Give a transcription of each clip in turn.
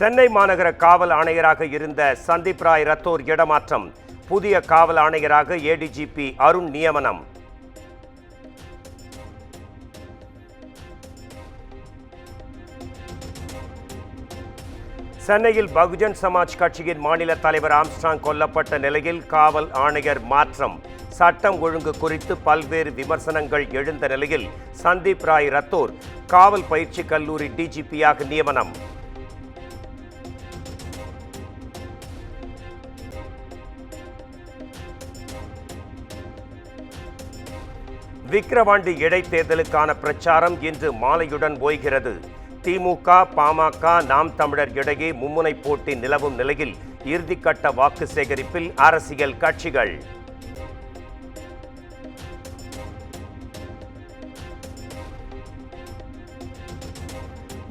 சென்னை மாநகர காவல் ஆணையராக இருந்த சந்தீப் ராய் ரத்தோர் இடமாற்றம். புதிய காவல் ஆணையராக ஏடிஜிபி அருண் நியமனம். சென்னையில் பகுஜன் சமாஜ் கட்சியின் மாநில தலைவர் ஆம்ஸ்ட்ராங் கொல்லப்பட்ட நிலையில் காவல் ஆணையர் மாற்றம். சட்டம் ஒழுங்கு குறித்து பல்வேறு விமர்சனங்கள் எழுந்த நிலையில் சந்தீப் ராய் ரத்தோர் காவல் பயிற்சி கல்லூரி டிஜிபியாக நியமனம். விக்கிரவாண்டி இடைத்தேர்தலுக்கான பிரச்சாரம் இன்று மாலையுடன் ஓய்கிறது. திமுக, பாமக, நாம் தமிழர் இடையே மும்முனை போட்டி நிலவும் நிலையில் இறுதிக்கட்ட வாக்கு சேகரிப்பில் அரசியல் கட்சிகள்.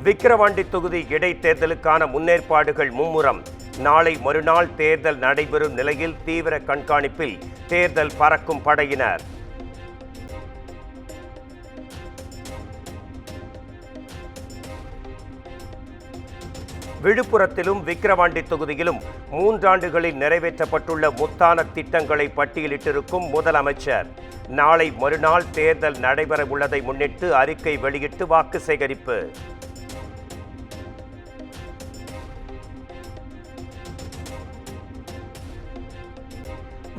விக்கிரவாண்டி தொகுதி இடைத்தேர்தலுக்கான முன்னேற்பாடுகள் மும்முரம். நாளை மறுநாள் தேர்தல் நடைபெறும் நிலையில் தீவிர கண்காணிப்பில் தேர்தல் பறக்கும் படையினர். விழுப்புரத்திலும் விக்கிரவாண்டி தொகுதியிலும் 3 ஆண்டுகளில் நிறைவேற்றப்பட்டுள்ள முத்தான திட்டங்களை பட்டியலிட்டிருக்கும் முதலமைச்சர் நாளை மறுநாள் தேர்தல் நடைபெற உள்ளதை முன்னிட்டு அறிக்கை வெளியிட்டு வாக்கு சேகரிப்பு.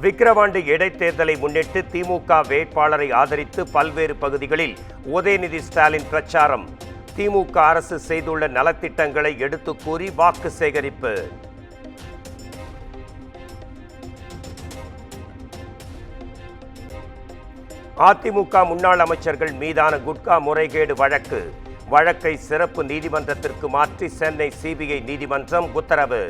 விக்கிரவாண்டி இடைத்தேர்தலை முன்னிட்டு திமுக வேட்பாளரை ஆதரித்து பல்வேறு பகுதிகளில் உதயநிதி ஸ்டாலின் பிரச்சாரம். திமுக அரசு செய்துள்ள நலத்திட்டங்களை எடுத்து கூறி வாக்கு சேகரிப்பு. அதிமுக முன்னாள் அமைச்சர்கள் மீதான குட்கா முறைகேடு வழக்கை சிறப்பு நீதிமன்றத்திற்கு மாற்றி சென்னை சிபிஐ நீதிமன்றம் உத்தரவு.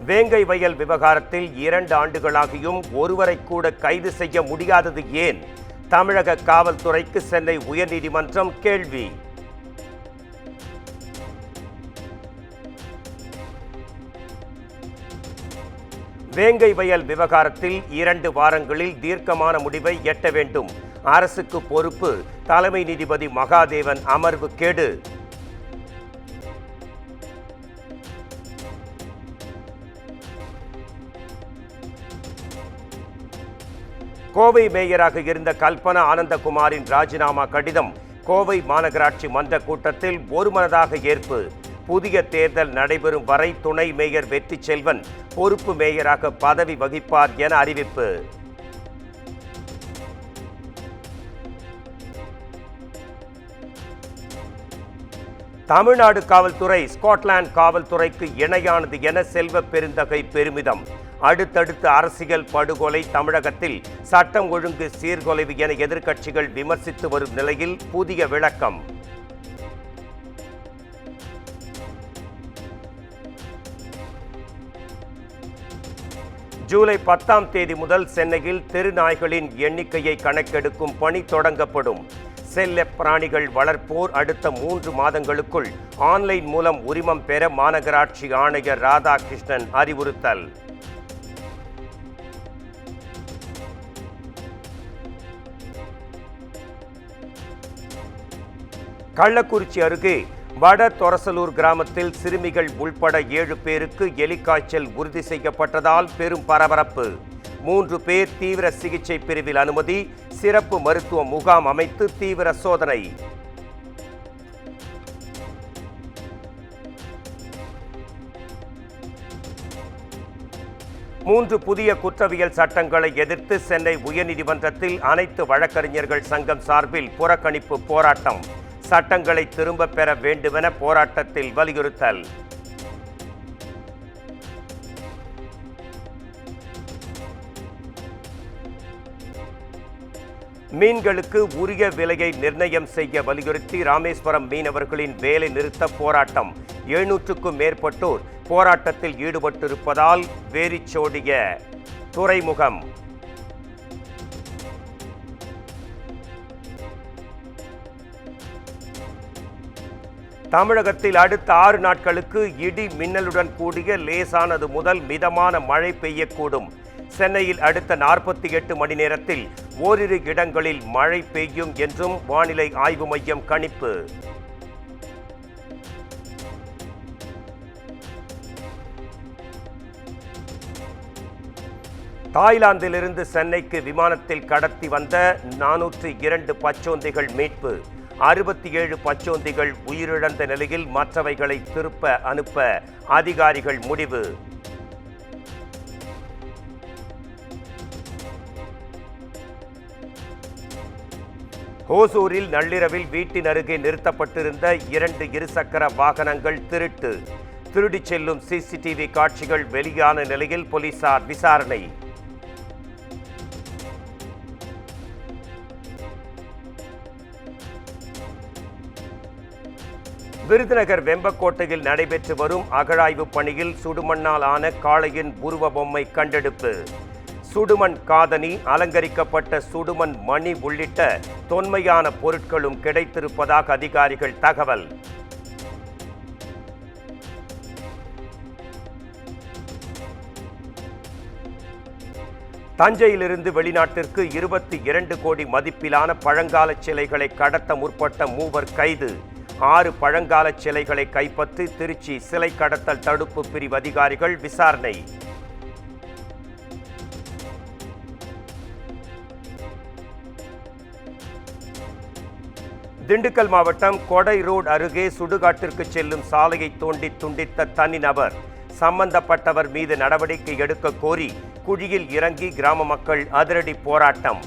வேங்கை வயல் விவகாரத்தில் 2 ஆண்டுகளாகியும் ஒருவரை கூட கைது செய்ய முடியாதது ஏன்? தமிழக காவல்துறைக்கு சென்னை உயர்நீதிமன்றம் கேள்வி. வேங்கை வயல் விவகாரத்தில் 2 வாரங்களில் தீர்க்கமான முடிவை எட்ட வேண்டும். அரசுக்கு பொறுப்பு தலைமை நீதிபதி மகாதேவன் அமர்வு கேடு. கோவை மேயராக இருந்த கல்பனா ஆனந்தகுமாரின் ராஜினாமா கடிதம் கோவை மாநகராட்சி மன்ற கூட்டத்தில் ஒருமனதாக ஏற்பு. புதிய தேர்தல் நடைபெறும் வரை துணை மேயர் வெற்றி செல்வன் பொறுப்பு மேயராக பதவி வகிப்பார் என அறிவிப்பு. தமிழ்நாடு காவல்துறை ஸ்காட்லாந்து காவல்துறைக்கு இணையானது என செல்வ பெருந்தகை பெருமிதம். அடுத்தடுத்து அரசியல் படுகொலை தமிழகத்தில் சட்டம் ஒழுங்கு சீர்குலைவு என எதிர்க்கட்சிகள் விமர்சித்து வரும் நிலையில் புதிய விளக்கம். ஜூலை 10ஆம் தேதி முதல் சென்னையில் தெருநாய்களின் எண்ணிக்கையை கணக்கெடுக்கும் பணி தொடங்கப்படும். செல்ல பிராணிகள் வளர்ப்போர் அடுத்த 3 மாதங்களுக்குள் ஆன்லைன் மூலம் உரிமம் பெற மாநகராட்சி ஆணையர் ராதாகிருஷ்ணன் அறிவுறுத்தல். கள்ளக்குறிச்சி அருகே வட தொரசலூர் கிராமத்தில் சிறுமிகள் உள்பட 7 பேருக்கு எலிக்காய்ச்சல் உறுதி செய்யப்பட்டதால் பெரும் பரபரப்பு. 3 பேர் தீவிர சிகிச்சை பிரிவில் அனுமதி. சிறப்பு மருத்துவ முகாம் அமைத்து தீவிர சோதனை. மூன்று புதிய குற்றவியல் சட்டங்களை எதிர்த்து சென்னை உயர்நீதிமன்றத்தில் அனைத்து வழக்கறிஞர்கள் சங்கம் சார்பில் புறக்கணிப்பு போராட்டம். சட்டங்களை திரும்ப பெற வேண்டுமென போராட்டத்தில் வலியுறுத்தல். மீன்களுக்கு உரிய விலையை நிர்ணயம் செய்ய வலியுறுத்தி ராமேஸ்வரம் மீனவர்களின் வேலை நிறுத்த போராட்டம். 700க்கும் மேற்பட்டோர் போராட்டத்தில் ஈடுபட்டிருப்பதால் வெறிச்சோடிய துறைமுகம். தமிழகத்தில் அடுத்த 6 நாட்களுக்கு இடி மின்னலுடன் கூடிய லேசானது முதல் மிதமான மழை பெய்யக்கூடும். சென்னையில் அடுத்த 48 மணி நேரத்தில் ஓரிரு இடங்களில் மழை பெய்யும் என்றும் வானிலை ஆய்வு மையம் கணிப்பு. தாய்லாந்திலிருந்து சென்னைக்கு விமானத்தில் கடத்தி வந்த 402 பச்சோந்திகள் மீட்பு. 67 பச்சோந்திகள் உயிரிழந்த நிலையில் மற்றவைகளை திருப்ப அனுப்ப அதிகாரிகள் முடிவு. ஓசூரில் நள்ளிரவில் வீட்டின் அருகே நிறுத்தப்பட்டிருந்த 2 இருசக்கர வாகனங்கள் திருடிச் செல்லும் சிசிடிவி காட்சிகள் வெளியான நிலையில் போலீசார் விசாரணை. விருதுநகர் வெம்பக்கோட்டையில் நடைபெற்று வரும் அகழாய்வு பணியில் சுடுமண்ணால் ஆன காளையின் உருவ பொம்மை கண்டெடுப்பு. சுடுமண் காதணி, அலங்கரிக்கப்பட்ட சுடுமண் மணி உள்ளிட்ட தொன்மையான பொருட்களும் கிடைத்திருப்பதாக அதிகாரிகள் தகவல். தஞ்சையிலிருந்து வெளிநாட்டிற்கு 22 கோடி மதிப்பிலான பழங்கால சிலைகளை கடத்த முற்பட்ட 3 கைது. 6 பழங்கால சிலைகளை கைப்பற்றி திருச்சி சிலை கடத்தல் தடுப்பு பிரிவு அதிகாரிகள் விசாரணை. திண்டுக்கல் மாவட்டம் கொடை ரோடு அருகே சுடுகாட்டிற்கு செல்லும் சாலையை தோண்டி துண்டித்த தனிநபர். சம்பந்தப்பட்டவர் மீது நடவடிக்கை எடுக்க கோரி குழியில் இறங்கி கிராம மக்கள் அதிரடி போராட்டம்.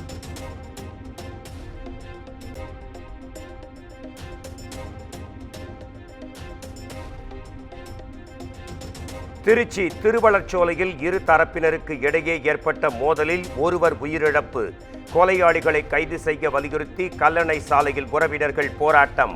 திருச்சி திருவளர்ச்சோலையில் இரு தரப்பினருக்கு இடையே ஏற்பட்ட மோதலில் ஒருவர் உயிரிழப்பு. கொலையாளிகளை கைது செய்ய வலியுறுத்தி கல்லணை சாலையில் உறவினர்கள் போராட்டம்.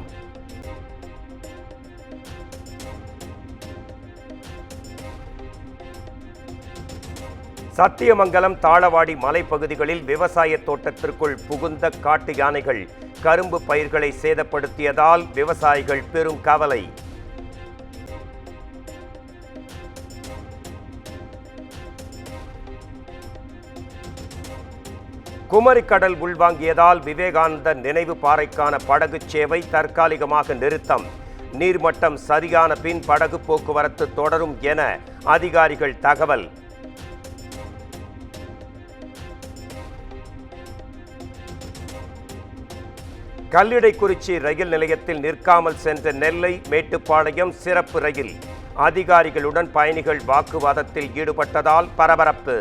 சத்தியமங்கலம் தாளவாடி மலைப்பகுதிகளில் விவசாய தோட்டத்திற்குள் புகுந்த காட்டு யானைகள் கரும்பு பயிர்களை சேதப்படுத்தியதால் விவசாயிகள் பெரும் கவலை. குமரிக்கடல் உள்வாங்கியதால் விவேகானந்தர் நினைவு பாறைக்கான படகு சேவை தற்காலிகமாக நிறுத்தம். நீர்மட்டம் சரியான பின் படகு போக்குவரத்து தொடரும் என அதிகாரிகள் தகவல். கல்லிடைக்குறிச்சி ரயில் நிலையத்தில் நிற்காமல் சென்ற நெல்லை மேட்டுப்பாளையம் சிறப்பு ரயில். அதிகாரிகளுடன் பயணிகள் வாக்குவாதத்தில் ஈடுபட்டதால் பரபரப்பு.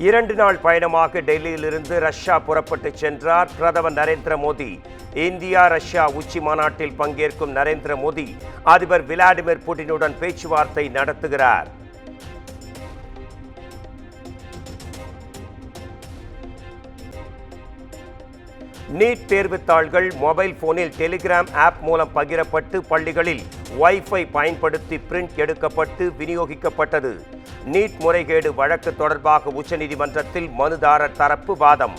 இரண்டு நாள் பயணமாக டெல்லியிலிருந்து ரஷ்யா புறப்பட்டு சென்றார் பிரதமர் நரேந்திர மோடி. இந்தியா ரஷ்யா உச்சி மாநாட்டில் பங்கேற்கும் நரேந்திர மோடி அதிபர் விளாடிமிர் புட்டினுடன் பேச்சுவார்த்தை நடத்துகிறார். நீட் தேர்வுத்தாள்கள் மொபைல் போனில் டெலிகிராம் ஆப் மூலம் பகிரப்பட்டு பள்ளிகளில் வைஃபை பயன்படுத்தி பிரிண்ட் எடுக்கப்பட்டு விநியோகிக்கப்பட்டது. நீட் முறைகேடு வழக்கு தொடர்பாக உச்சநீதிமன்றத்தில் மனுதாரர் தரப்பு வாதம்.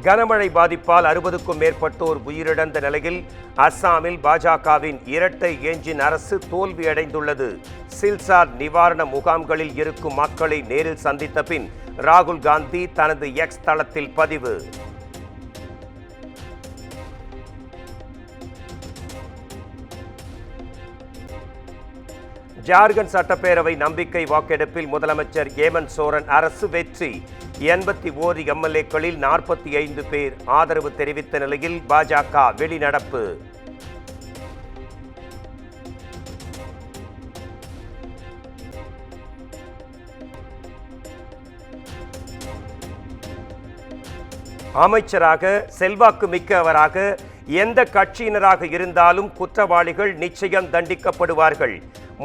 கனமழை பாதிப்பால் 60க்கும் மேற்பட்டோர் உயிரிழந்த நிலையில் அஸ்ஸாமில் பாஜகவின் இரட்டை எஞ்சின் அரசு தோல்வியடைந்துள்ளது. சில்சார் நிவாரண முகாம்களில் இருக்கும் மக்களை நேரில் சந்தித்த பின் ராகுல் காந்தி தனது எக்ஸ் தளத்தில் பதிவு. ஜார்க்கண்ட் சட்டப்பேரவை நம்பிக்கை வாக்கெடுப்பில் முதலமைச்சர் ஹேமந்த் சோரன் அரசு வெற்றி. 81 எம்எல்ஏக்களில் 45 பேர் ஆதரவு தெரிவித்த நிலையில் பாஜக வெளிநடப்பு. அமைச்சராக செல்வாக்கு மிக்கவராக எந்த கட்சியினராக இருந்தாலும் குற்றவாளிகள் நிச்சயம் தண்டிக்கப்படுவார்கள்.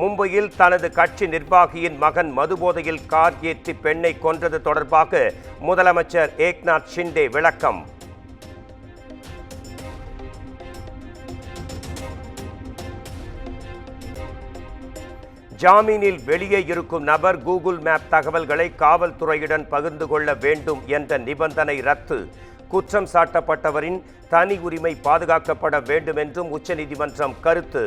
மும்பையில் தனது கட்சி நிர்வாகியின் மகன் மதுபோதையில் கார் ஏற்றி பெண்ணை கொன்றது தொடர்பாக முதலமைச்சர் ஏக்நாத் ஷிண்டே விளக்கம். ஜாமீனில் வெளியே இருக்கும் நபர் கூகுள் மேப் தகவல்களை காவல்துறையுடன் பகிர்ந்து கொள்ள வேண்டும் என்ற நிபந்தனை ரத்து. குற்றம் சாட்டப்பட்டவரின் தனி உரிமை பாதுகாக்கப்பட வேண்டும் என்றும் உச்சநீதிமன்றம் கருத்து.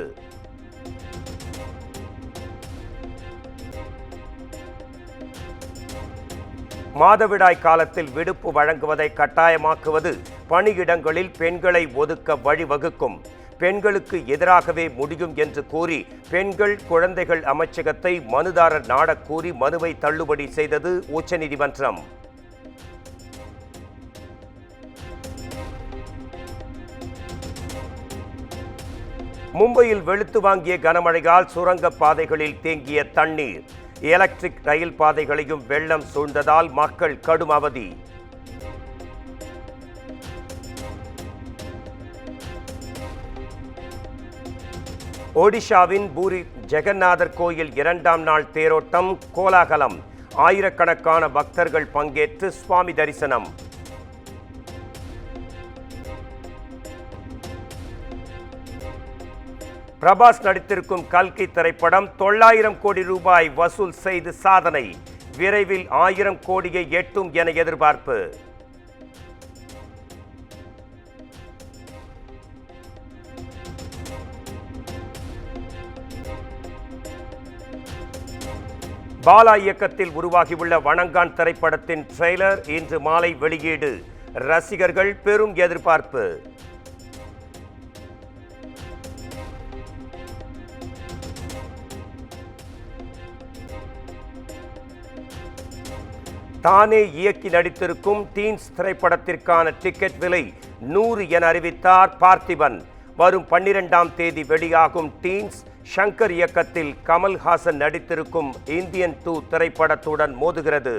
மாதவிடாய் காலத்தில் விடுப்பு வழங்குவதை கட்டாயமாக்குவது பணியிடங்களில் பெண்களை ஒதுக்க வழிவகுக்கும். பெண்களுக்கு எதிராகவே முடியும் என்று கூறி பெண்கள் குழந்தைகள் அமைச்சகத்தை மனுதாரர் நாடக் கூறி மனுவை தள்ளுபடி செய்தது உச்சநீதிமன்றம். மும்பையில் வெளுத்து வாங்கிய கனமழையால் சுரங்க பாதைகளில் தேங்கிய தண்ணீர். எலக்ட்ரிக் ரயில் பாதைகளையும் வெள்ளம் சூழ்ந்ததால் மக்கள் கடும் அவதி. ஒடிஷாவின் பூரி ஜெகநாதர் கோயில் 2ஆம் நாள் தேரோட்டம் கோலாகலம். ஆயிரக்கணக்கான பக்தர்கள் பங்கேற்று சுவாமி தரிசனம். பிரபாஸ் நடித்திருக்கும் கல்கி திரைப்படம் 900 கோடி ரூபாய் வசூல் செய்து சாதனை. விரைவில் 1000 கோடியை எட்டும் என எதிர்பார்ப்பு. பாலா இயக்கத்தில் உருவாகியுள்ள வணங்கான் திரைப்படத்தின் ட்ரெய்லர் இன்று மாலை வெளியீடு. ரசிகர்கள் பெரும் எதிர்பார்ப்பு. தானே இயக்கி நடித்திருக்கும் டீன்ஸ் திரைப்படத்திற்கான டிக்கெட் விலை 100 என அறிவித்தார் பார்த்திபன். வரும் 12ஆம் தேதி வெளியாகும் டீன்ஸ் ஷங்கர் இயக்கத்தில் கமல்ஹாசன் நடித்திருக்கும் இந்தியன் 2 திரைப்படத்துடன் மோதுகிறது.